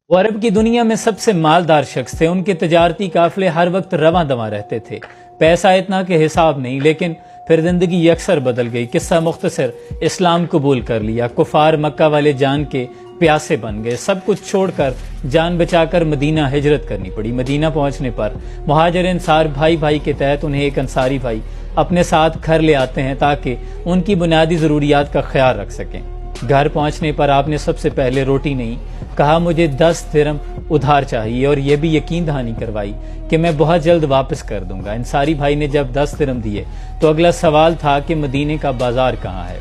وہ عرب کی دنیا میں سب سے مالدار شخص تھے۔ ان کے تجارتی قافلے ہر وقت رواں دواں رہتے تھے، پیسہ اتنا کہ حساب نہیں، لیکن پھر زندگی یکسر بدل گئی۔ قصہ مختصر، اسلام قبول کر لیا، کفار مکہ والے جان کے پیاسے بن گئے، سب کچھ چھوڑ کر جان بچا کر مدینہ ہجرت کرنی پڑی۔ مدینہ پہنچنے پر مہاجر انصار بھائی بھائی کے تحت انہیں ایک انصاری بھائی اپنے ساتھ گھر لے آتے ہیں تاکہ ان کی بنیادی ضروریات کا خیال رکھ سکیں۔ گھر پہنچنے پر آپ نے سب سے پہلے روٹی نہیں کہا، مجھے 10 درہم ادھار چاہیے، اور یہ بھی یقین دہانی کروائی کہ میں بہت جلد واپس کر دوں گا۔ انصاری بھائی نے جب 10 درہم دیے تو اگلا سوال تھا کہ مدینے کا بازار کہاں ہے۔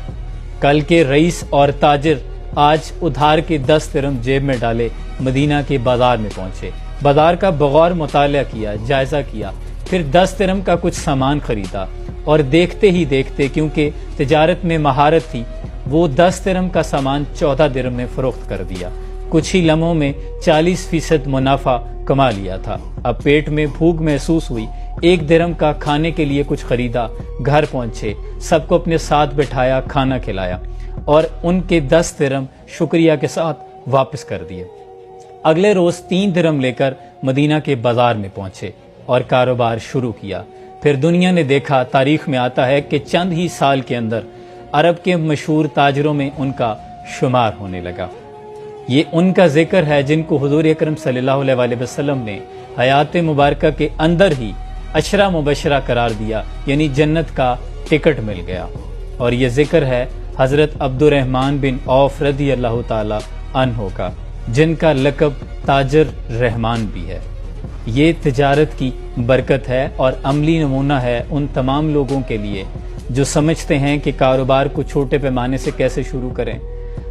کل کے رئیس اور تاجر آج ادھار کے 10 درہم جیب میں ڈالے مدینہ کے بازار میں پہنچے، بازار کا بغور مطالعہ کیا، جائزہ کیا، پھر 10 درہم کا کچھ سامان خریدا، اور دیکھتے ہی دیکھتے کیونکہ تجارت میں مہارت تھی وہ 10 درہم کا سامان 14 درہم میں فروخت کر دیا۔ کچھ ہی لمحوں میں 40% منافع کما لیا تھا۔ اب پیٹ میں بھوک محسوس ہوئی، 1 درہم کا کھانے کے لیے کچھ خریدا، گھر پہنچے، سب کو اپنے ساتھ بٹھایا، کھانا کھلایا، اور ان کے 10 درہم شکریہ کے ساتھ واپس کر دیے۔ اگلے روز 3 درہم لے کر مدینہ کے بازار میں پہنچے اور کاروبار شروع کیا۔ پھر دنیا نے دیکھا، تاریخ میں آتا ہے کہ چند ہی سال کے اندر عرب کے مشہور تاجروں میں ان کا شمار ہونے لگا۔ یہ ان کا ذکر ہے جن کو حضور اکرم صلی اللہ علیہ وسلم نے حیات مبارکہ کے اندر ہی عشرہ مبشرہ قرار دیا، یعنی جنت کا ٹکٹ مل گیا۔ اور یہ ذکر ہے حضرت عبد الرحمن بن عوف رضی اللہ تعالی عنہ کا، جن کا لقب تاجر رحمان بھی ہے۔ یہ تجارت کی برکت ہے اور عملی نمونہ ہے ان تمام لوگوں کے لیے جو سمجھتے ہیں کہ کاروبار کو چھوٹے پیمانے سے کیسے شروع کریں۔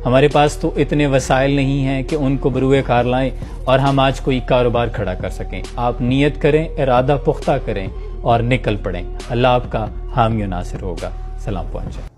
ہمارے پاس تو اتنے وسائل نہیں ہیں کہ ان کو بروئے کار لائیں اور ہم آج کوئی کاروبار کھڑا کر سکیں۔ آپ نیت کریں، ارادہ پختہ کریں اور نکل پڑیں۔ اللہ آپ کا حامی و ناصر ہوگا۔ سلام پہنچے۔